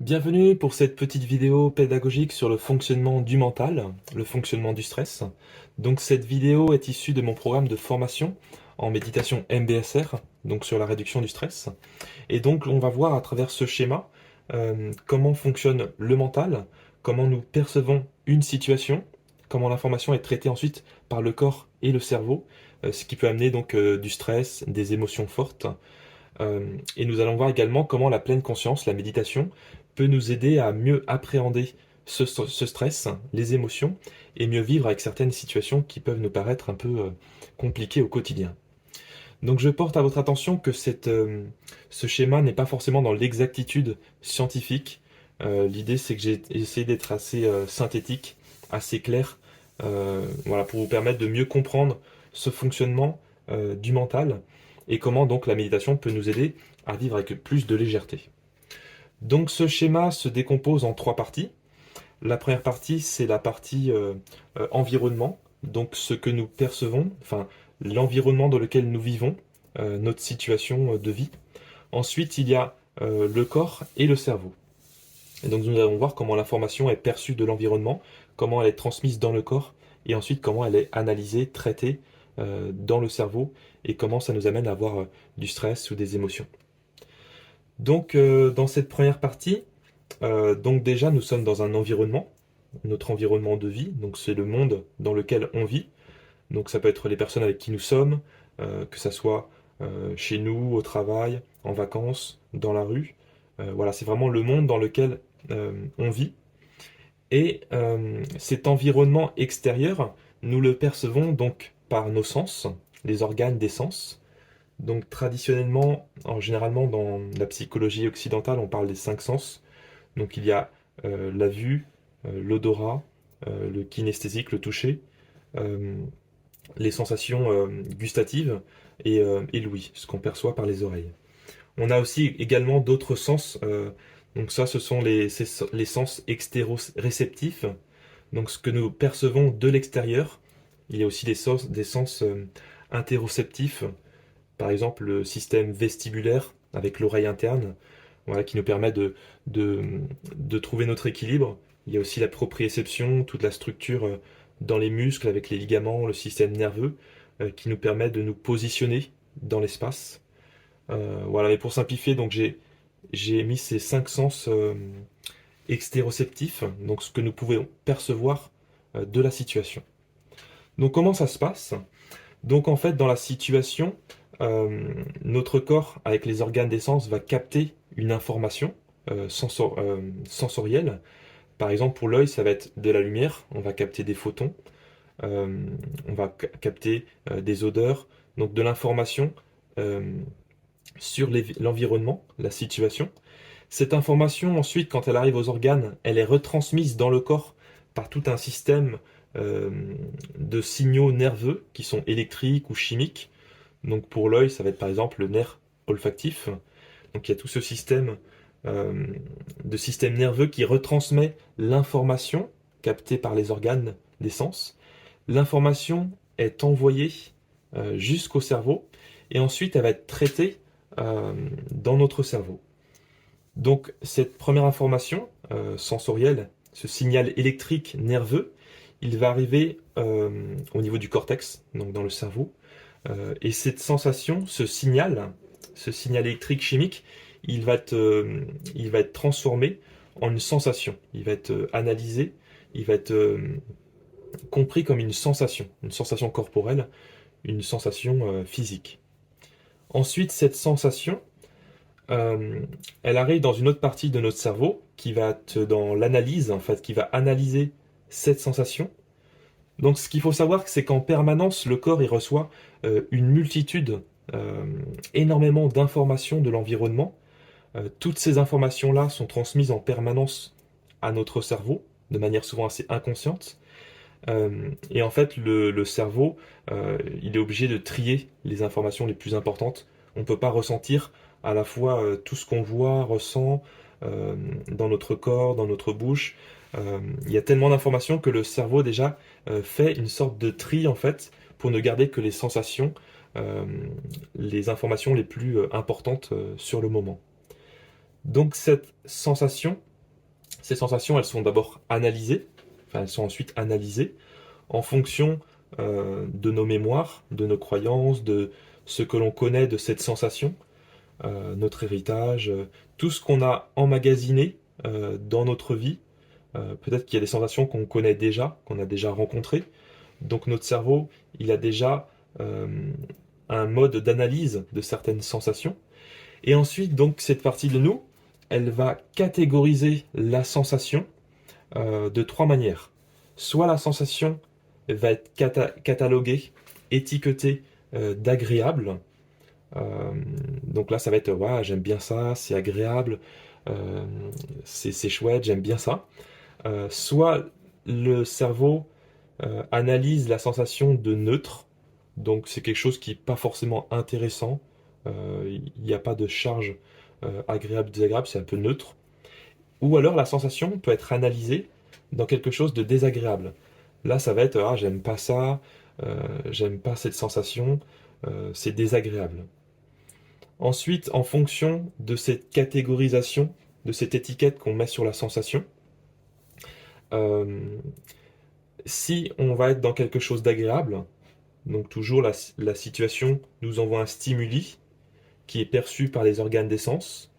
Bienvenue pour cette petite vidéo pédagogique sur le fonctionnement du mental, le fonctionnement du stress. Donc cette vidéo est issue de mon programme de formation en méditation MBSR, donc sur la réduction du stress. Et donc on va voir à travers ce schéma comment fonctionne le mental, comment nous percevons une situation, comment l'information est traitée ensuite par le corps et le cerveau, ce qui peut amener donc du stress, des émotions fortes. Et nous allons voir également comment la pleine conscience, la méditation, peut nous aider à mieux appréhender ce stress, les émotions, et mieux vivre avec certaines situations qui peuvent nous paraître un peu compliquées au quotidien. Donc je porte à votre attention que ce schéma n'est pas forcément dans l'exactitude scientifique. L'idée c'est que j'ai essayé d'être assez synthétique, assez clair, voilà, pour vous permettre de mieux comprendre ce fonctionnement du mental et comment donc la méditation peut nous aider à vivre avec plus de légèreté. Donc ce schéma se décompose en trois parties. La première partie, c'est la partie environnement, donc ce que nous percevons, enfin l'environnement dans lequel nous vivons, notre situation de vie. Ensuite, il y a le corps et le cerveau. Et donc nous allons voir comment l'information est perçue de l'environnement, comment elle est transmise dans le corps, et ensuite comment elle est analysée, traitée dans le cerveau, et comment ça nous amène à avoir du stress ou des émotions. Donc dans cette première partie, donc déjà nous sommes dans un environnement, notre environnement de vie, donc c'est le monde dans lequel on vit. Donc ça peut être les personnes avec qui nous sommes, que ça soit chez nous, au travail, en vacances, dans la rue. Voilà, c'est vraiment le monde dans lequel on vit. Et cet environnement extérieur, nous le percevons donc par nos sens, les organes des sens. Donc traditionnellement, généralement dans la psychologie occidentale, on parle des cinq sens. Donc il y a la vue, l'odorat, le kinesthésique, le toucher, euh, les sensations gustatives et l'ouïe, ce qu'on perçoit par les oreilles. On a aussi également d'autres sens. Donc ça, ce sont les sens extéroréceptifs. Donc ce que nous percevons de l'extérieur. Il y a aussi des sens interoceptifs. Par exemple, le système vestibulaire avec l'oreille interne, voilà, qui nous permet de, de trouver notre équilibre. Il y a aussi la proprioception, toute la structure dans les muscles avec les ligaments, le système nerveux, qui nous permet de nous positionner dans l'espace. Voilà, mais pour simplifier, donc j'ai mis ces cinq sens extéroceptifs, donc ce que nous pouvons percevoir de la situation. Donc comment ça se passe? Donc en fait, dans la situation, notre corps, avec les organes des sens, va capter une information sensorielle. Par exemple, pour l'œil, ça va être de la lumière, on va capter des photons, euh, on va capter des odeurs, donc de l'information euh, sur l'environnement, la situation. Cette information, ensuite, quand elle arrive aux organes, elle est retransmise dans le corps par tout un système euh, de signaux nerveux qui sont électriques ou chimiques. Donc pour l'œil, ça va être par exemple le nerf olfactif. Donc il y a tout ce système euh, de système nerveux qui retransmet l'information captée par les organes des sens. L'information est envoyée jusqu'au cerveau et ensuite elle va être traitée dans notre cerveau. Donc cette première information sensorielle, ce signal électrique nerveux, il va arriver au niveau du cortex, donc dans le cerveau, et cette sensation, ce signal électrique chimique, il va être transformé en une sensation. Il va être analysé, il va être compris comme une sensation corporelle, une sensation physique. Ensuite, cette sensation, euh, elle arrive dans une autre partie de notre cerveau qui va être dans l'analyse, en fait, qui va analyser cette sensation. Donc, ce qu'il faut savoir, c'est qu'en permanence, le corps il reçoit une multitude, euh, énormément d'informations de l'environnement. Toutes ces informations-là sont transmises en permanence à notre cerveau, de manière souvent assez inconsciente. Et en fait, le cerveau, il est obligé de trier les informations les plus importantes. On ne peut pas ressentir à la fois tout ce qu'on voit, ressent euh, dans notre corps, dans notre bouche. Il y a tellement d'informations que le cerveau déjà fait une sorte de tri en fait pour ne garder que les sensations, euh, les informations les plus importantes sur le moment. Donc cette sensation, Ces sensations, elles sont d'abord analysées, enfin elles sont ensuite analysées en fonction de nos mémoires, de nos croyances, de ce que l'on connaît de cette sensation, notre héritage, tout ce qu'on a emmagasiné dans notre vie. Peut-être qu'il y a des sensations qu'on connaît déjà, qu'on a déjà rencontrées. Donc notre cerveau, il a déjà euh, un mode d'analyse de certaines sensations. Et ensuite, donc cette partie de nous, elle va catégoriser la sensation de trois manières. Soit la sensation va être cataloguée, étiquetée d'agréable. Euh, donc là, ça va être ouais, j'aime bien ça, c'est agréable, euh, c'est chouette, j'aime bien ça. Soit le cerveau analyse la sensation de neutre, donc c'est quelque chose qui n'est pas forcément intéressant, il n'y a pas de charge agréable, désagréable, c'est un peu neutre. Ou alors la sensation peut être analysée dans quelque chose de désagréable. Là, ça va être ah, j'aime pas ça, j'aime pas cette sensation, c'est désagréable. Ensuite, en fonction de cette catégorisation, de cette étiquette qu'on met sur la sensation, euh, si on va être dans quelque chose d'agréable, donc toujours la situation nous envoie un stimuli qui est perçu par les organes des sens,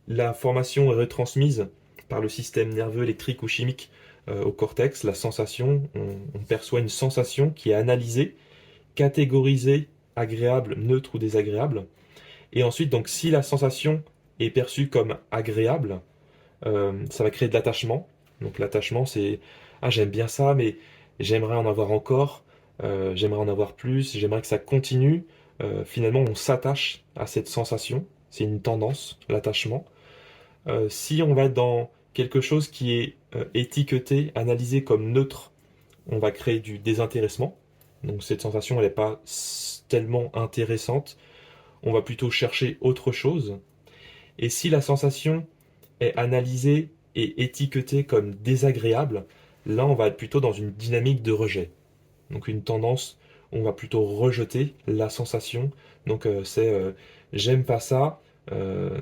l'information est retransmise par le système nerveux électrique ou chimique au cortex, la sensation, on perçoit une sensation qui est analysée, catégorisée, agréable, neutre ou désagréable. Et ensuite, donc, si la sensation est perçue comme agréable, ça va créer de l'attachement. Donc l'attachement, c'est ah j'aime bien ça, mais j'aimerais en avoir encore, j'aimerais en avoir plus, j'aimerais que ça continue. Finalement, on s'attache à cette sensation. C'est une tendance, l'attachement. Si on va être dans quelque chose qui est étiqueté, analysé comme neutre, on va créer du désintéressement. Donc cette sensation, elle n'est pas tellement intéressante. On va plutôt chercher autre chose. Et si la sensation est analysée et étiquetée comme désagréable, là on va être plutôt dans une dynamique de rejet. Donc une tendance, on va plutôt rejeter la sensation. Donc c'est j'aime pas ça, euh,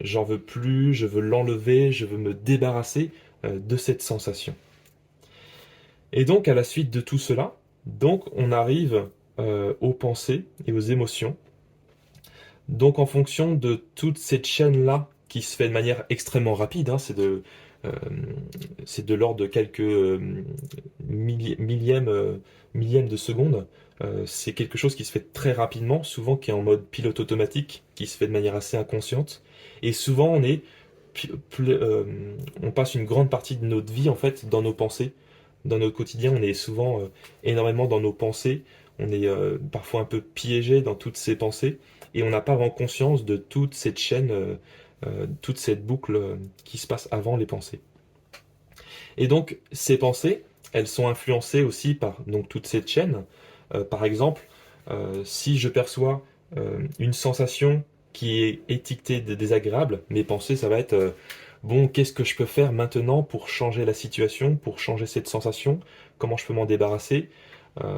j'en veux plus, je veux l'enlever, je veux me débarrasser de cette sensation. Et donc à la suite de tout cela, donc on arrive aux pensées et aux émotions. Donc en fonction de toute cette chaîne-là, qui se fait de manière extrêmement rapide, hein, euh, c'est de l'ordre de quelques millièmes de seconde, c'est quelque chose qui se fait très rapidement, souvent qui est en mode pilote automatique, qui se fait de manière assez inconsciente. Et souvent on passe une grande partie de notre vie en fait dans nos pensées. Dans notre quotidien, on est souvent énormément dans nos pensées, on est parfois un peu piégé dans toutes ces pensées et on n'a pas vraiment conscience de toute cette chaîne, toute cette boucle qui se passe avant les pensées. Et donc ces pensées, elles sont influencées aussi par donc toute cette chaîne. Par exemple, si je perçois une sensation qui est étiquetée de désagréable, mes pensées, ça va être bon, qu'est-ce que je peux faire maintenant pour changer la situation, pour changer cette sensation, comment je peux m'en débarrasser.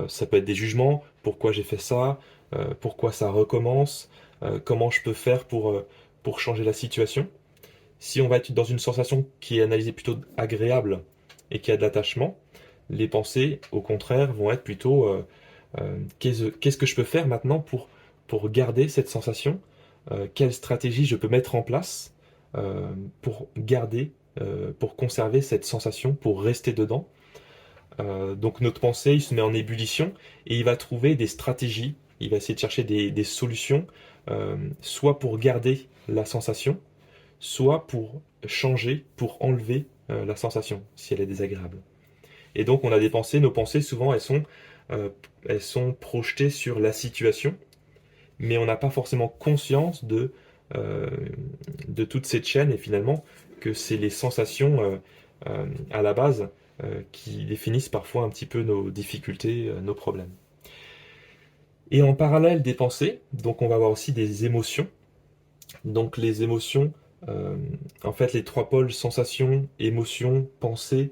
Ça peut être des jugements, pourquoi j'ai fait ça, pourquoi ça recommence, comment je peux faire pour changer la situation. Si on va être dans une sensation qui est analysée plutôt agréable et qui a de l'attachement, les pensées, au contraire, vont être plutôt qu'est-ce que je peux faire maintenant pour garder cette sensation, quelle stratégie je peux mettre en place pour garder, pour conserver cette sensation, pour rester dedans. Donc notre pensée, il se met en ébullition et il va trouver des stratégies, il va essayer de chercher des solutions, soit pour garder la sensation, soit pour changer, pour enlever la sensation, si elle est désagréable. Et donc on a des pensées, nos pensées souvent euh, elles sont projetées sur la situation, mais on n'a pas forcément conscience euh, de toute cette chaîne et finalement que c'est les sensations à la base qui définissent parfois un petit peu nos difficultés, nos problèmes. Et en parallèle des pensées, donc on va avoir aussi des émotions. Donc les émotions, euh, en fait les trois pôles sensation, émotion, pensée,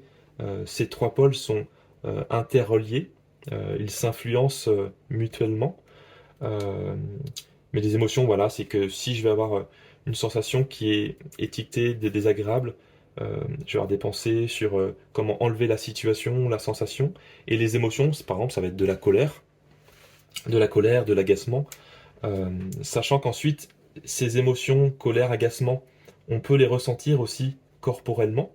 ces trois pôles sont interreliés, ils s'influencent mutuellement. Euh, mais les émotions, voilà, c'est que si je vais avoir une sensation qui est étiquetée de désagréable, Je vais avoir des pensées sur comment enlever la situation, la sensation. Et les émotions, par exemple, ça va être de la colère, de l'agacement. Sachant qu'ensuite, ces émotions, colère, agacement, on peut les ressentir aussi corporellement.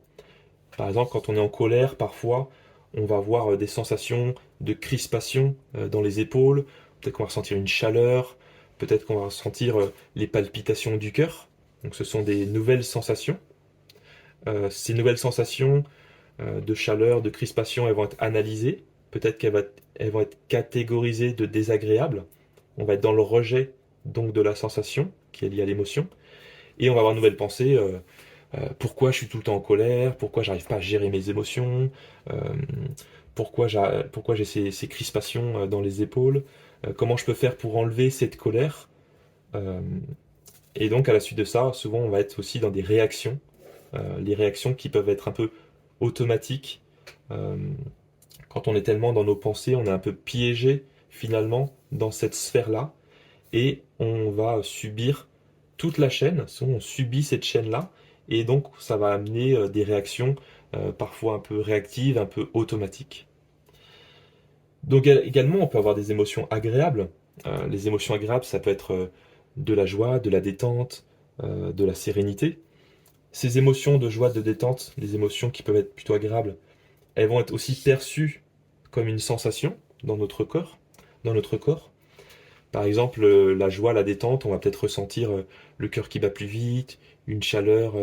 Par exemple, quand on est en colère, parfois, on va avoir des sensations de crispation dans les épaules. Peut-être qu'on va ressentir une chaleur. Peut-être qu'on va ressentir les palpitations du cœur. Donc ce sont des nouvelles sensations. Ces nouvelles sensations de chaleur, de crispation, elles vont être analysées. Peut-être elles vont être catégorisées de désagréables. On va être dans le rejet donc de la sensation qui est liée à l'émotion. Et on va avoir une nouvelle pensée. Pourquoi je suis tout le temps en colère, pourquoi j'arrive pas à gérer mes émotions, euh, pourquoi j'ai ces crispations dans les épaules, comment je peux faire pour enlever cette colère. Euh, et donc à la suite de ça, souvent on va être aussi dans des réactions, les réactions qui peuvent être un peu automatiques. Euh, Quand on est tellement dans nos pensées, on est un peu piégé finalement dans cette sphère-là et on va subir toute la chaîne, on subit cette chaîne-là, et donc ça va amener des réactions parfois un peu réactives, un peu automatiques. Donc également, on peut avoir des émotions agréables. Les émotions agréables, ça peut être de la joie, de la détente, de la sérénité. Ces émotions de joie, de détente, les émotions qui peuvent être plutôt agréables, elles vont être aussi perçues comme une sensation dans notre corps, dans notre corps. Par exemple, la joie, la détente, on va peut-être ressentir le cœur qui bat plus vite, une chaleur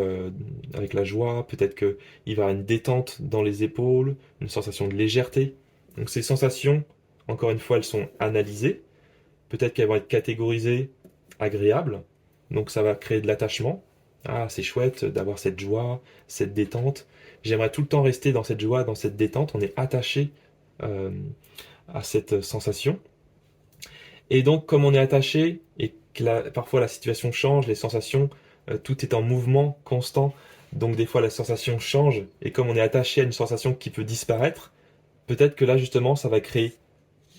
avec la joie, peut-être qu'il va y avoir une détente dans les épaules, une sensation de légèreté. Donc ces sensations, encore une fois, elles sont analysées, peut-être qu'elles vont être catégorisées agréables, donc ça va créer de l'attachement. Ah, c'est chouette d'avoir cette joie, cette détente. J'aimerais tout le temps rester dans cette joie, dans cette détente. On est attaché euh, à cette sensation. Et donc, comme on est attaché et que parfois la situation change, les sensations, tout est en mouvement constant, donc des fois la sensation change, et comme on est attaché à une sensation qui peut disparaître, peut-être que là justement ça va créer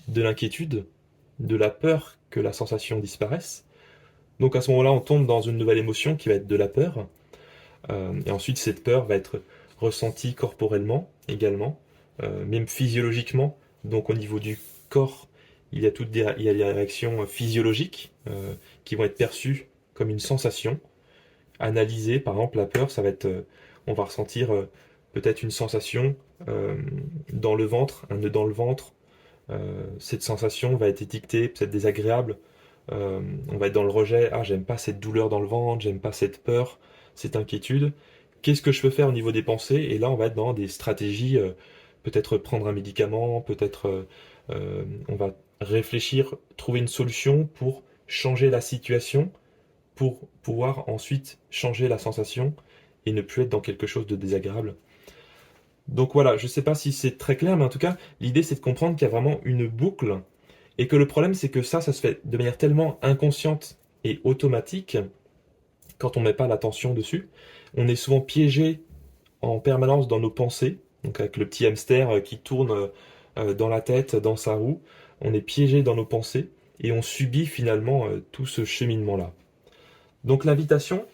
de l'inquiétude, de la peur que la sensation disparaisse. Donc à ce moment-là, on tombe dans une nouvelle émotion qui va être de la peur, et ensuite cette peur va être ressentie corporellement également, même physiologiquement, donc au niveau du corps il y a des réactions physiologiques qui vont être perçues comme une sensation, analysées. Par exemple, la peur, ça va être, on va ressentir peut-être une sensation euh, dans le ventre, un nœud dans le ventre. Cette sensation va être étiquetée, peut-être désagréable. On va être dans le rejet. Ah, j'aime pas cette douleur dans le ventre, j'aime pas cette peur, cette inquiétude. Qu'est-ce que je peux faire au niveau des pensées? Et là, on va être dans des stratégies, peut-être prendre un médicament, peut-être on va réfléchir, trouver une solution pour changer la situation, pour pouvoir ensuite changer la sensation et ne plus être dans quelque chose de désagréable. Donc voilà, je ne sais pas si c'est très clair, mais en tout cas, l'idée c'est de comprendre qu'il y a vraiment une boucle et que le problème c'est que ça se fait de manière tellement inconsciente et automatique quand on ne met pas l'attention dessus. On est souvent piégé en permanence dans nos pensées, donc avec le petit hamster qui tourne dans la tête, dans sa roue. On est piégé dans nos pensées et on subit finalement tout ce cheminement-là. Donc l'invitation,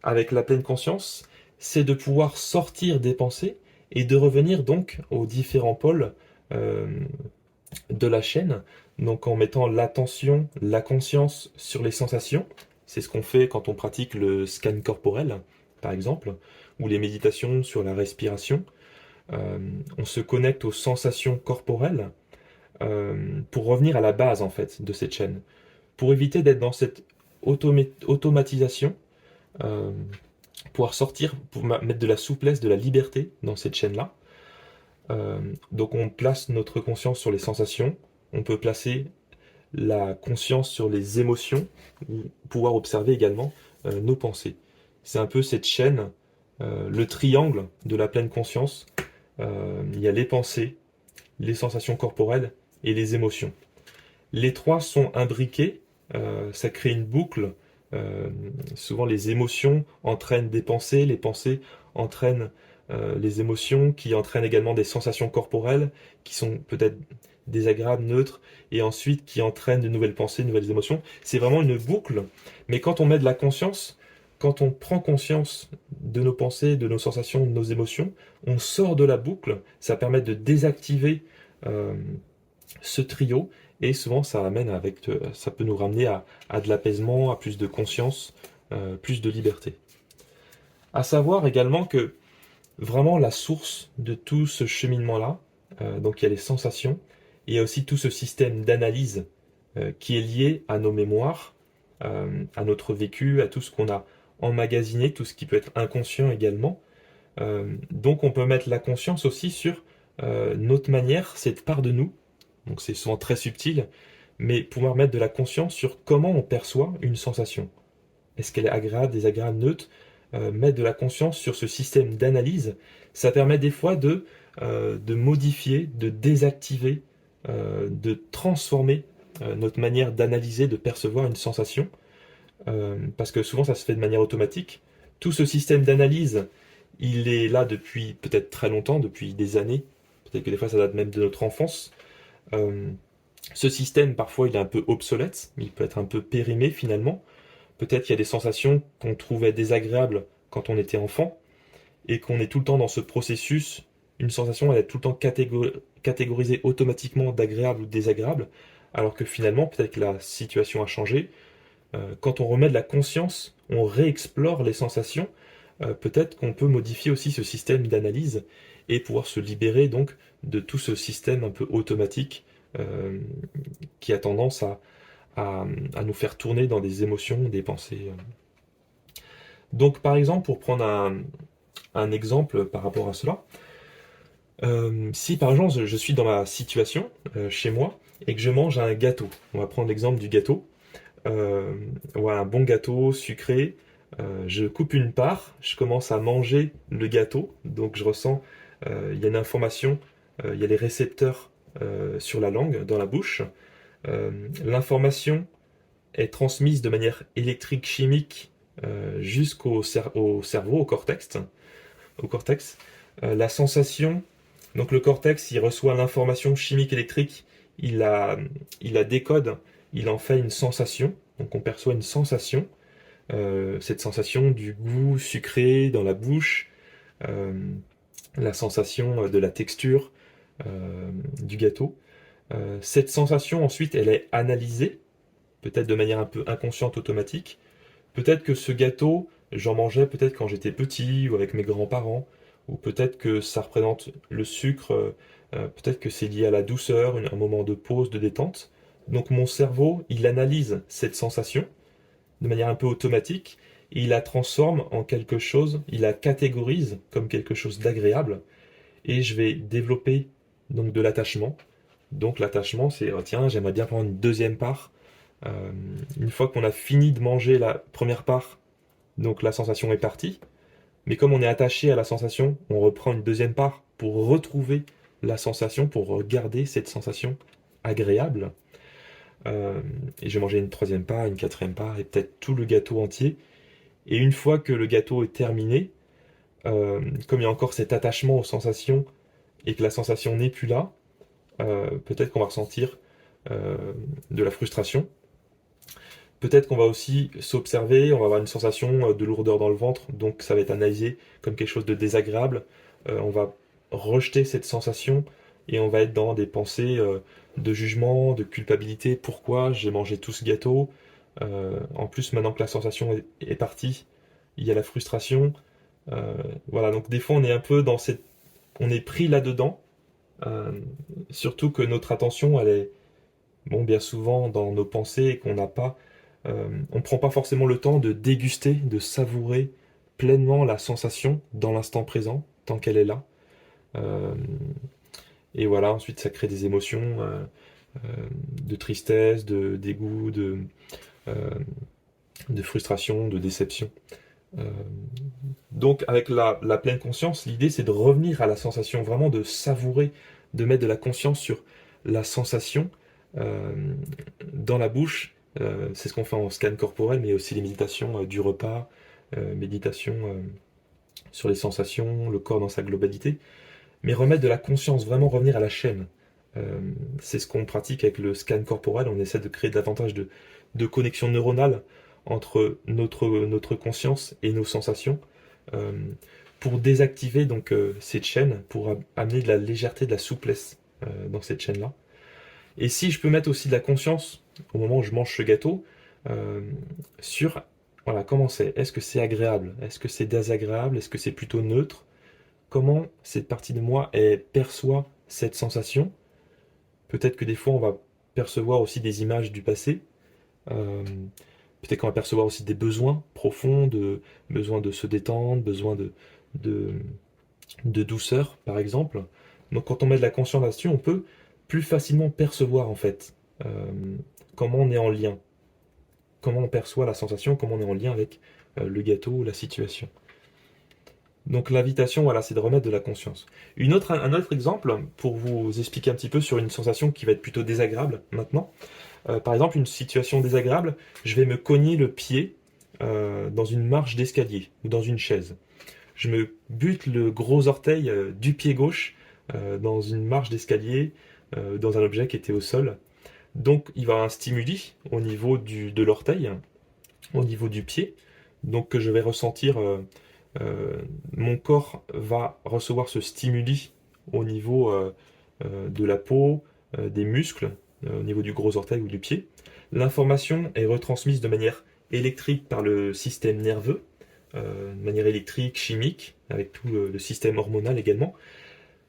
avec la pleine conscience, c'est de pouvoir sortir des pensées et de revenir donc aux différents pôles euh, de la chaîne, donc en mettant l'attention, la conscience sur les sensations. C'est ce qu'on fait quand on pratique le scan corporel, par exemple, ou les méditations sur la respiration. On se connecte aux sensations corporelles pour revenir à la base en fait de cette chaîne, pour éviter d'être dans cette automatisation, euh, pouvoir sortir, pour mettre de la souplesse, de la liberté dans cette chaîne-là. Donc on place notre conscience sur les sensations, on peut placer la conscience sur les émotions, ou pouvoir observer également nos pensées. C'est un peu cette chaîne, le triangle de la pleine conscience. Il y a les pensées, les sensations corporelles et les émotions. Les trois sont imbriqués, ça crée une boucle. Souvent les émotions entraînent des pensées, les pensées entraînent les émotions qui entraînent également des sensations corporelles qui sont peut-être désagréables, neutres, et ensuite qui entraînent de nouvelles pensées, de nouvelles émotions. C'est vraiment une boucle, mais quand on met de la conscience, quand on prend conscience de nos pensées, de nos sensations, de nos émotions, on sort de la boucle, ça permet de désactiver euh, ce trio, et souvent ça peut nous ramener à de l'apaisement, à plus de conscience, plus de liberté. À savoir également que vraiment la source de tout ce cheminement-là, donc il y a les sensations, et il y a aussi tout ce système d'analyse qui est lié à nos mémoires, à notre vécu, à tout ce qu'on a emmagasiné, tout ce qui peut être inconscient également. Donc on peut mettre la conscience aussi sur notre manière, cette part de nous, donc c'est souvent très subtil, mais pouvoir mettre de la conscience sur comment on perçoit une sensation. Est-ce qu'elle est agréable, désagréable, neutre? Mettre de la conscience sur ce système d'analyse, ça permet des fois de modifier, de désactiver, de transformer notre manière d'analyser, de percevoir une sensation, parce que souvent ça se fait de manière automatique. Tout ce système d'analyse, il est là depuis peut-être très longtemps, depuis des années, peut-être que des fois ça date même de notre enfance. Euh, Ce système, parfois, il est un peu obsolète, il peut être un peu périmé finalement. Peut-être qu'il y a des sensations qu'on trouvait désagréables quand on était enfant, et qu'on est tout le temps dans ce processus. Une sensation, elle est tout le temps catégorisée automatiquement d'agréable ou désagréable, alors que finalement, peut-être que la situation a changé. Quand on remet de la conscience, on réexplore les sensations. Peut-être qu'on peut modifier aussi ce système d'analyse et pouvoir se libérer donc de tout ce système un peu automatique euh, qui a tendance à nous faire tourner dans des émotions, des pensées. Donc par exemple, pour prendre un exemple par rapport à cela, si par exemple je suis dans ma situation chez moi et que je mange un gâteau, on va prendre l'exemple du gâteau. Euh, voilà, un bon gâteau sucré. Je coupe une part, je commence à manger le gâteau, donc je ressens, il y a une information, il y a les récepteurs sur la langue, dans la bouche. L'information est transmise de manière électrique chimique au cerveau, au cortex. La sensation, donc le cortex, il reçoit l'information chimique électrique, il la décode, il en fait une sensation, donc on perçoit une sensation, cette sensation du goût sucré dans la bouche, euh, la sensation de la texture du gâteau. Cette sensation ensuite elle est analysée, peut-être de manière un peu inconsciente, automatique. Peut-être que ce gâteau, j'en mangeais peut-être quand j'étais petit ou avec mes grands-parents, ou peut-être que ça représente le sucre, peut-être que c'est lié à la douceur, un moment de pause, de détente. Donc mon cerveau, il analyse cette sensation de manière un peu automatique et il la transforme en quelque chose, il la catégorise comme quelque chose d'agréable et je vais développer donc de l'attachement. Donc l'attachement, c'est oh, tiens, j'aimerais bien prendre une deuxième part. Euh, une fois qu'on a fini de manger la première part, donc la sensation est partie. Mais comme on est attaché à la sensation, on reprend une deuxième part pour retrouver la sensation, pour garder cette sensation agréable. Et je vais manger une troisième part, une quatrième part, et peut-être tout le gâteau entier. Et une fois que le gâteau est terminé, comme il y a encore cet attachement aux sensations et que la sensation n'est plus là, peut-être qu'on va ressentir de la frustration. Peut-être qu'on va aussi s'observer, on va avoir une sensation de lourdeur dans le ventre, donc ça va être analysé comme quelque chose de désagréable. On va rejeter cette sensation et on va être dans des pensées de jugement, de culpabilité. Pourquoi j'ai mangé tout ce gâteau? En plus, maintenant que la sensation est partie, il y a la frustration. Voilà, donc des fois on est un peu dans cette... On est pris là-dedans, euh, surtout que notre attention, elle est bon, bien souvent dans nos pensées et qu'on n'a pas on ne prend pas forcément le temps de déguster, de savourer pleinement la sensation dans l'instant présent, tant qu'elle est là. Euh, et voilà, ensuite ça crée des émotions de tristesse, de dégoût, euh, de frustration, de déception. Euh, donc avec la pleine conscience, l'idée c'est de revenir à la sensation, vraiment de savourer, de mettre de la conscience sur la sensation euh, dans la bouche. C'est ce qu'on fait en scan corporel, mais aussi les méditations du repas, méditation sur les sensations, le corps dans sa globalité. Mais remettre de la conscience, vraiment revenir à la chaîne. Euh, c'est ce qu'on pratique avec le scan corporel. On essaie de créer davantage de connexions neuronales entre notre conscience et nos sensations, euh, pour désactiver donc cette chaîne, pour amener de la légèreté, de la souplesse dans cette chaîne-là. Et si je peux mettre aussi de la conscience au moment où je mange ce gâteau, euh, sur voilà, comment c'est, est-ce que c'est agréable, est-ce que c'est désagréable, est-ce que c'est plutôt neutre, comment cette partie de moi elle perçoit cette sensation. Peut-être que des fois on va percevoir aussi des images du passé, euh, peut-être qu'on va percevoir aussi des besoins profonds, besoin de se détendre, besoin de, de douceur par exemple. Donc quand on met de la conscience là-dessus, on peut plus facilement percevoir en fait comment on est en lien, comment on perçoit la sensation, comment on est en lien avec le gâteau ou la situation. Donc l'invitation, voilà, c'est de remettre de la conscience. Un autre exemple, pour vous expliquer un petit peu sur une sensation qui va être plutôt désagréable maintenant. Par exemple, une situation désagréable, je vais me cogner le pied dans une marche d'escalier ou dans une chaise. Je me bute le gros orteil du pied gauche dans une marche d'escalier, dans un objet qui était au sol. Donc il va y avoir un stimuli au niveau de l'orteil, au niveau du pied, donc que je vais ressentir, mon corps va recevoir ce stimuli au niveau de la peau, des muscles, au niveau du gros orteil ou du pied. L'information est retransmise de manière électrique par le système nerveux, de manière électrique, chimique, avec tout le système hormonal également.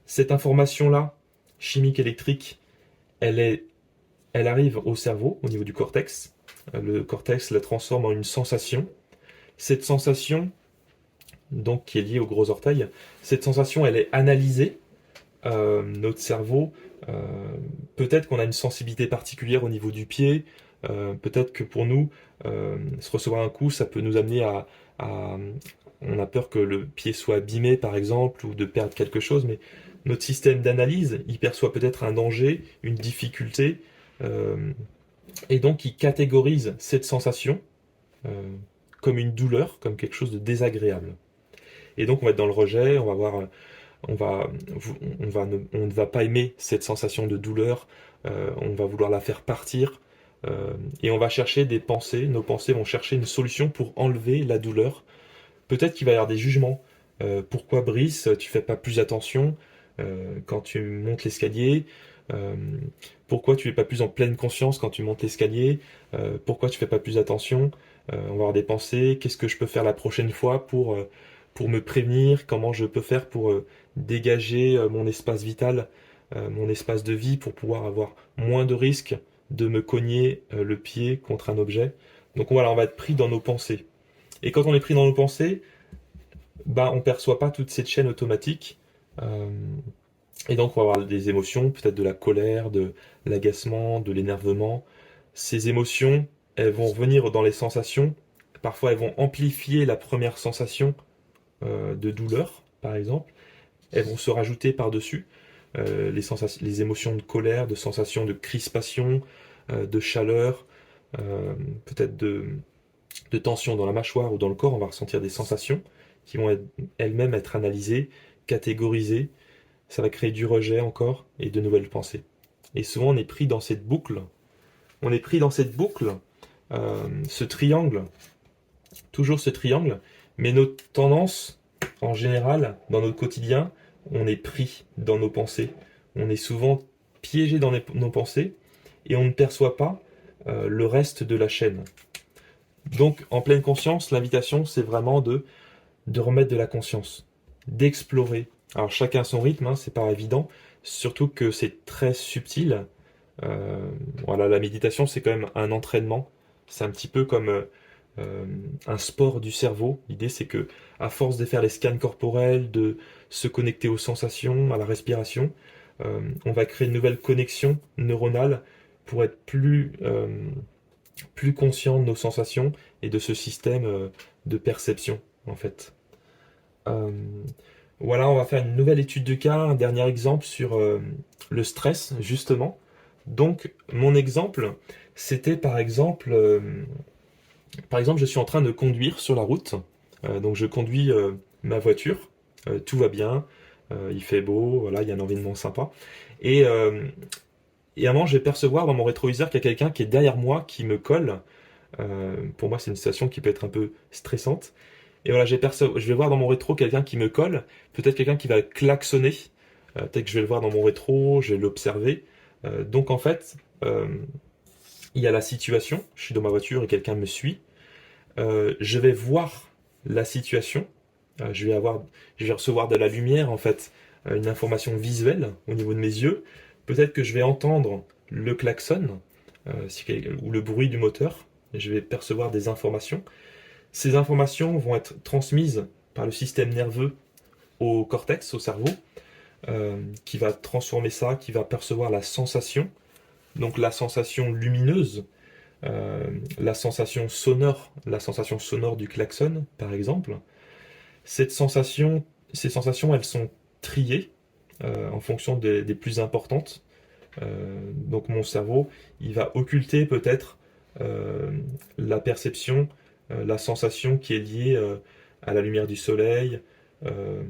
Cette information-là, chimique, électrique, elle est elle arrive au cerveau, au niveau du cortex. Le cortex la transforme en une sensation. Cette sensation, donc qui est liée au gros orteil, cette sensation, elle est analysée. Notre cerveau, peut-être qu'on a une sensibilité particulière au niveau du pied. Peut-être que pour nous, se recevoir un coup, ça peut nous amener à on a peur que le pied soit abîmé, par exemple, ou de perdre quelque chose, mais notre système d'analyse, il perçoit peut-être un danger, une difficulté, euh, et donc il catégorise cette sensation euh, comme une douleur, comme quelque chose de désagréable. Et donc on va être dans le rejet, on va voir, on va, on ne va pas aimer cette sensation de douleur, on va vouloir la faire partir, et on va chercher des pensées, nos pensées vont chercher une solution pour enlever la douleur. Peut-être qu'il va y avoir des jugements. Pourquoi Brice, tu fais pas plus attention quand tu montes l'escalier? Euh, Pourquoi tu es pas plus en pleine conscience quand tu montes l'escalier? Pourquoi tu fais pas plus attention? On va avoir des pensées. Qu'est-ce que je peux faire la prochaine fois pour me prévenir? Comment je peux faire pour dégager mon espace vital, mon espace de vie pour pouvoir avoir moins de risques de me cogner le pied contre un objet? Donc voilà, on va être pris dans nos pensées. Et quand on est pris dans nos pensées, bah, on perçoit pas toute cette chaîne automatique. Euh, et donc, on va avoir des émotions, peut-être de la colère, de l'agacement, de l'énervement. Ces émotions, elles vont revenir dans les sensations. Parfois, elles vont amplifier la première sensation de douleur, par exemple. Elles vont se rajouter par-dessus les émotions de colère, de sensation de crispation, de chaleur, peut-être de tension dans la mâchoire ou dans le corps. On va ressentir des sensations qui vont elles-mêmes être analysées, catégorisées. Ça va créer du rejet encore et de nouvelles pensées. Et souvent on est pris dans cette boucle. On est pris dans cette boucle, ce triangle, toujours ce triangle, mais notre tendance, en général, dans notre quotidien, on est pris dans nos pensées. On est souvent piégé dans nos pensées et on ne perçoit pas le reste de la chaîne. Donc, en pleine conscience, l'invitation, c'est vraiment de remettre de la conscience, d'explorer. Alors, chacun son rythme, hein, c'est pas évident, surtout que c'est très subtil. Voilà, la méditation, c'est quand même un entraînement. C'est un petit peu comme un sport du cerveau. L'idée, c'est que, à force de faire les scans corporels, de se connecter aux sensations, à la respiration, on va créer une nouvelle connexion neuronale pour être plus conscient de nos sensations et de ce système de perception, en fait. Euh, voilà, on va faire une nouvelle étude de cas, un dernier exemple sur le stress, justement. Donc, mon exemple, c'était par exemple, je suis en train de conduire sur la route. Donc, je conduis ma voiture. Tout va bien. Il fait beau. Voilà, il y a un environnement sympa. Et, euh, et à un moment, je vais percevoir dans mon rétroviseur qu'il y a quelqu'un qui est derrière moi, qui me colle. Pour moi, c'est une situation qui peut être un peu stressante. Et voilà, je vais voir dans mon rétro quelqu'un qui me colle, peut-être quelqu'un qui va klaxonner, peut-être que je vais le voir dans mon rétro, je vais l'observer. Donc en fait, il y a la situation, je suis dans ma voiture et quelqu'un me suit. Je vais voir la situation, je vais recevoir de la lumière en fait, une information visuelle au niveau de mes yeux. Peut-être que je vais entendre le klaxon ou le bruit du moteur. Et je vais percevoir des informations. Ces informations vont être transmises par le système nerveux au cortex, au cerveau, qui va transformer ça, qui va percevoir la sensation, donc la sensation lumineuse, la sensation sonore du klaxon, par exemple. Cette sensation, Ces sensations, elles sont triées en fonction des plus importantes. Donc mon cerveau, il va occulter peut-être la perception, la sensation qui est liée à la lumière du soleil, euh,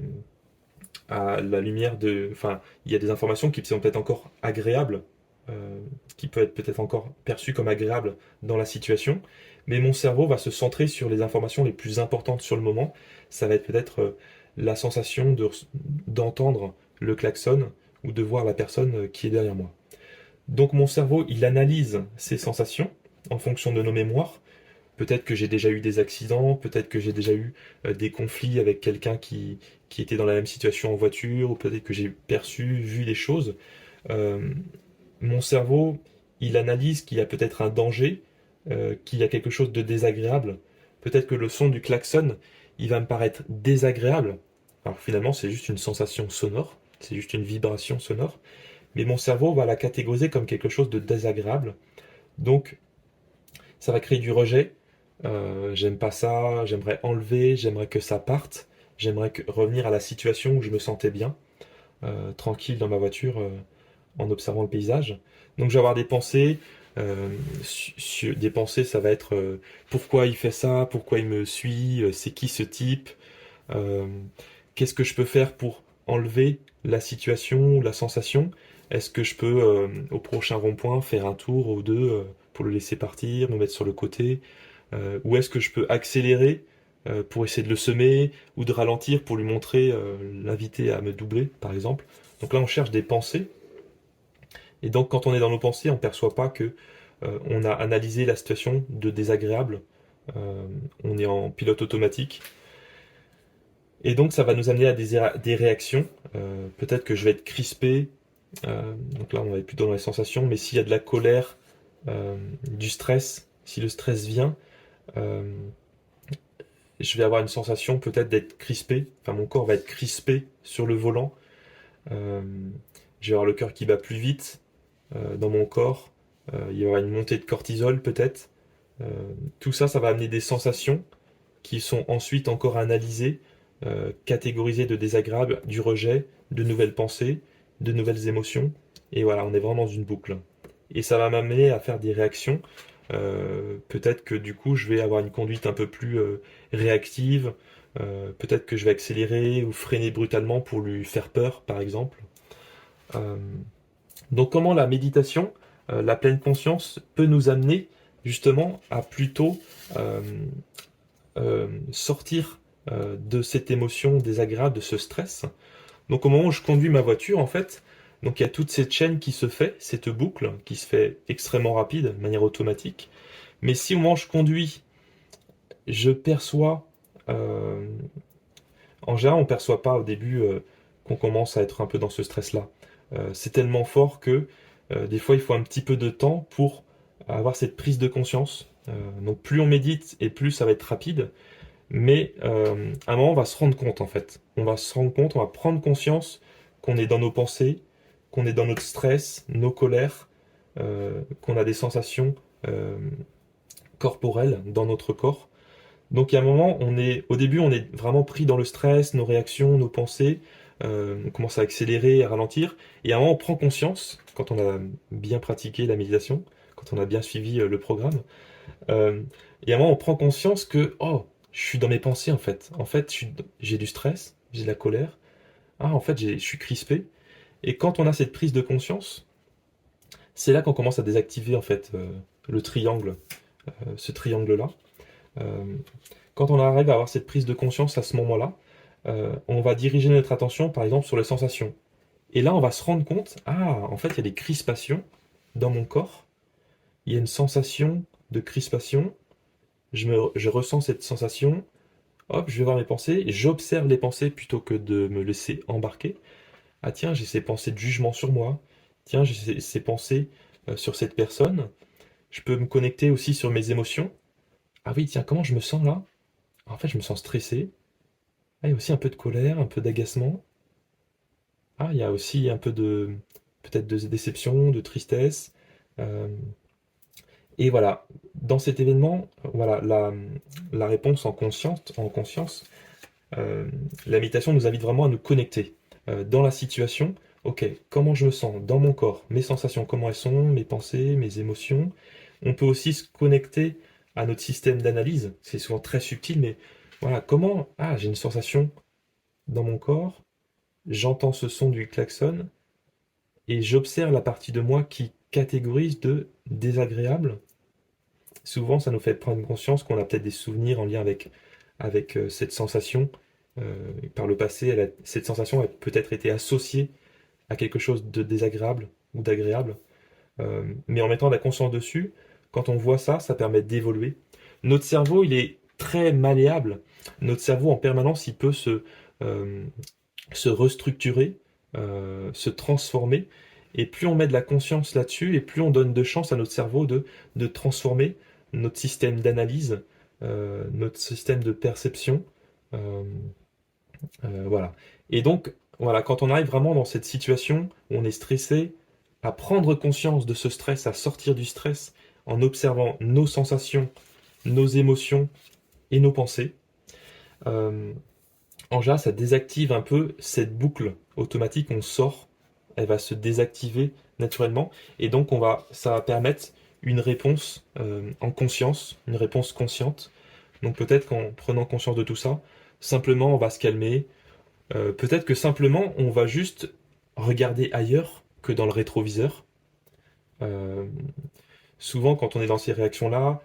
à la lumière de... Enfin, il y a des informations qui sont peut-être encore agréables, qui peuvent être peut-être encore perçues comme agréables dans la situation, mais mon cerveau va se centrer sur les informations les plus importantes sur le moment. Ça va être peut-être la sensation d'entendre le klaxon ou de voir la personne qui est derrière moi. Donc mon cerveau, il analyse ces sensations en fonction de nos mémoires. Peut-être que j'ai déjà eu des accidents, peut-être que j'ai déjà eu des conflits avec quelqu'un qui était dans la même situation en voiture, ou peut-être que j'ai perçu, vu des choses. Euh, Mon cerveau, il analyse qu'il y a peut-être un danger, qu'il y a quelque chose de désagréable. Peut-être que le son du klaxon, il va me paraître désagréable. Alors finalement, c'est juste une sensation sonore, c'est juste une vibration sonore, mais mon cerveau va la catégoriser comme quelque chose de désagréable. Donc, ça va créer du rejet. J'aime pas ça, j'aimerais enlever, j'aimerais que ça parte, revenir à la situation où je me sentais bien, tranquille dans ma voiture, en observant le paysage. Donc je vais avoir des pensées. Des pensées, ça va être pourquoi il fait ça, pourquoi il me suit, c'est qui ce type, euh, qu'est-ce que je peux faire pour enlever la situation ou la sensation. Est-ce que je peux, au prochain rond-point, faire un tour ou deux pour le laisser partir, me mettre sur le côté, ou est-ce que je peux accélérer pour essayer de le semer, ou de ralentir pour lui montrer, l'inviter à me doubler, par exemple. Donc là, on cherche des pensées. Et donc, quand on est dans nos pensées, on ne perçoit pas que on a analysé la situation de désagréable. Euh, on est en pilote automatique. Et donc, ça va nous amener à des réactions. Peut-être que je vais être crispé. Donc là, on va être plutôt dans les sensations. Mais s'il y a de la colère, du stress, si le stress vient, euh, je vais avoir une sensation peut-être d'être crispé. Enfin, mon corps va être crispé sur le volant. Euh, je vais avoir le cœur qui bat plus vite dans mon corps. Il y aura une montée de cortisol peut-être. Euh, Tout ça, ça va amener des sensations qui sont ensuite encore analysées, catégorisées de désagréable, du rejet, de nouvelles pensées, de nouvelles émotions. Et voilà, on est vraiment dans une boucle. Et ça va m'amener à faire des réactions. Peut-être que du coup, je vais avoir une conduite un peu plus réactive. Peut-être que je vais accélérer ou freiner brutalement pour lui faire peur, par exemple. Euh, donc comment la méditation, la pleine conscience, peut nous amener justement à plutôt euh, sortir de cette émotion désagréable, de ce stress. Donc au moment où je conduis ma voiture, en fait, donc il y a toute cette chaîne qui se fait, cette boucle qui se fait extrêmement rapide, de manière automatique. Mais si au moment où je conduis, je perçois, euh, en général on ne perçoit pas au début qu'on commence à être un peu dans ce stress-là. C'est tellement fort que des fois il faut un petit peu de temps pour avoir cette prise de conscience. Donc plus on médite et plus ça va être rapide. Mais à un moment, on va se rendre compte en fait. On va se rendre compte, on va prendre conscience qu'on est dans nos pensées, qu'on est dans notre stress, nos colères, qu'on a des sensations euh, corporelles dans notre corps. Donc il y a un moment, au début, on est vraiment pris dans le stress, nos réactions, nos pensées. On commence à accélérer, à ralentir. Et à un moment, on prend conscience, quand on a bien pratiqué la méditation, quand on a bien suivi le programme, euh, et à un moment, on prend conscience que, oh, je suis dans mes pensées en fait. En fait, j'ai du stress, j'ai de la colère. Ah, en fait, je suis crispé. Et quand on a cette prise de conscience, c'est là qu'on commence à désactiver en fait le triangle. ce triangle-là. Euh, Quand on arrive à avoir cette prise de conscience à ce moment-là, on va diriger notre attention par exemple sur les sensations. Et là, on va se rendre compte, ah, en fait, il y a des crispations dans mon corps, il y a une sensation de crispation, je ressens cette sensation, hop, je vais voir mes pensées, j'observe les pensées plutôt que de me laisser embarquer. Ah tiens, j'ai ces pensées de jugement sur moi, tiens, j'ai ces pensées sur cette personne, je peux me connecter aussi sur mes émotions. Ah oui, tiens, comment je me sens là? En fait, je me sens stressé. Ah, il y a aussi un peu de colère, un peu d'agacement. Ah, il y a aussi un peu de, peut-être de déception, de tristesse. Euh, et voilà, dans cet événement, voilà, la réponse en conscience, euh, la méditation nous invite vraiment à nous connecter dans la situation. Ok, comment je me sens dans mon corps, mes sensations, comment elles sont, mes pensées, mes émotions. On peut aussi se connecter à notre système d'analyse. C'est souvent très subtil, mais voilà, comment, ah, j'ai une sensation dans mon corps, j'entends ce son du klaxon et j'observe la partie de moi qui catégorise de désagréable. Souvent, ça nous fait prendre conscience qu'on a peut-être des souvenirs en lien avec cette sensation. Par le passé, cette sensation a peut-être été associée à quelque chose de désagréable ou d'agréable. Mais en mettant de la conscience dessus, quand on voit ça, ça permet d'évoluer. Notre cerveau, il est très malléable. Notre cerveau, en permanence, il peut euh, se restructurer, se transformer. Et plus on met de la conscience là-dessus, et plus on donne de chance à notre cerveau de transformer notre système d'analyse, notre système de perception. euh, voilà. Et donc, voilà, quand on arrive vraiment dans cette situation où on est stressé, à prendre conscience de ce stress, à sortir du stress en observant nos sensations, nos émotions et nos pensées, euh, en général, ça désactive un peu cette boucle automatique. On sort, elle va se désactiver naturellement, et donc ça va permettre une réponse en conscience, une réponse consciente. Donc peut-être qu'en prenant conscience de tout ça, simplement on va se calmer. Peut-être que simplement on va juste regarder ailleurs que dans le rétroviseur. Euh, Souvent, quand on est dans ces réactions-là,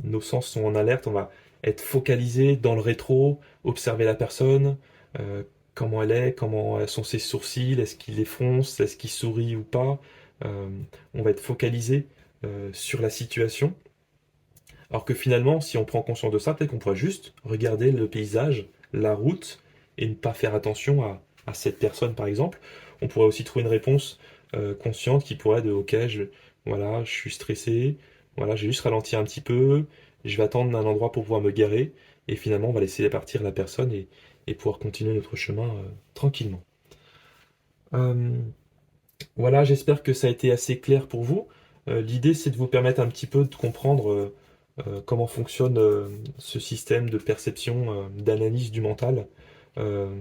nos sens sont en alerte, on va être focalisé dans le rétro, observer la personne, euh, comment elle est, comment sont ses sourcils, est-ce qu'il les fronce, est-ce qu'il sourit ou pas. Euh, on va être focalisé sur la situation. Alors que finalement, si on prend conscience de ça, peut-être qu'on pourrait juste regarder le paysage, la route, et ne pas faire attention à cette personne, par exemple. On pourrait aussi trouver une réponse consciente qui pourrait être de OK, voilà, je suis stressé, voilà, j'ai juste ralenti un petit peu, je vais attendre un endroit pour pouvoir me garer, et finalement, on va laisser partir la personne et pouvoir continuer notre chemin tranquillement. Euh, voilà, j'espère que ça a été assez clair pour vous. L'idée, c'est de vous permettre un petit peu de comprendre comment fonctionne ce système de perception, d'analyse du mental, euh,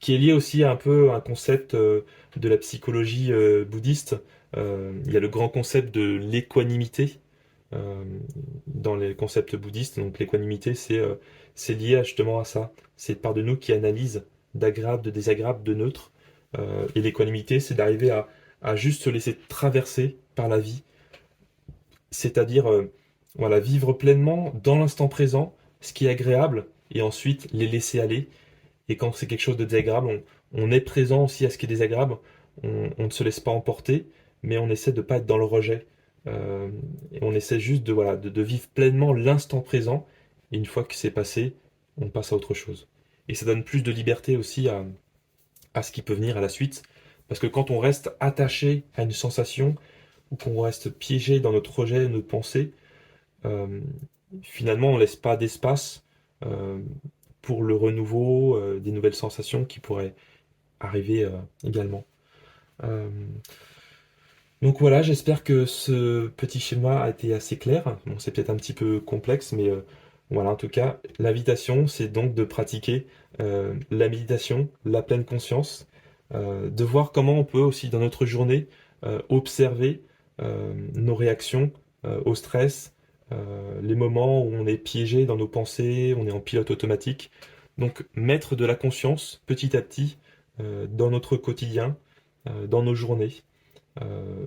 qui est lié aussi un peu à un concept de la psychologie bouddhiste. Il y a le grand concept de l'équanimité dans les concepts bouddhistes. Donc l'équanimité, c'est lié justement à ça. C'est part de nous qui analyse d'agréable, de désagréable, de neutre. Et l'équanimité, c'est d'arriver à juste se laisser traverser par la vie, c'est-à-dire voilà, vivre pleinement dans l'instant présent, ce qui est agréable, et ensuite les laisser aller. Et quand c'est quelque chose de désagréable, on est présent aussi à ce qui est désagréable, on ne se laisse pas emporter, mais on essaie de ne pas être dans le rejet. Et on essaie juste voilà, de vivre pleinement l'instant présent, et une fois que c'est passé, on passe à autre chose. Et ça donne plus de liberté aussi à ce qui peut venir à la suite, parce que quand on reste attaché à une sensation, ou qu'on reste piégé dans notre rejet, nos pensées, euh, finalement on laisse pas d'espace euh, pour le renouveau, des nouvelles sensations qui pourraient arriver également. Euh, donc voilà, j'espère que ce petit schéma a été assez clair. Bon, c'est peut-être un petit peu complexe, mais voilà, en tout cas, l'invitation, c'est donc de pratiquer la méditation, la pleine conscience, de voir comment on peut aussi dans notre journée observer nos réactions au stress, les moments où on est piégé dans nos pensées, on est en pilote automatique. Donc mettre de la conscience petit à petit dans notre quotidien, dans nos journées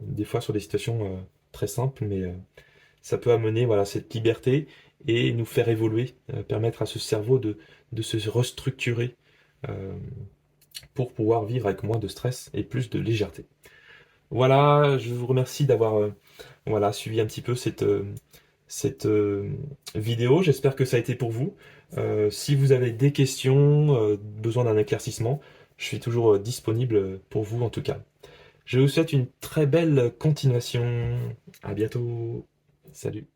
des fois sur des situations très simples, mais ça peut amener voilà, cette liberté et nous faire évoluer, permettre à ce cerveau de se restructurer euh, pour pouvoir vivre avec moins de stress et plus de légèreté. Voilà, je vous remercie d'avoir voilà, suivi un petit peu cette vidéo. J'espère que ça a été pour vous. Si vous avez des questions, besoin d'un éclaircissement, je suis toujours disponible pour vous en tout cas. Je vous souhaite une très belle continuation. À bientôt. Salut.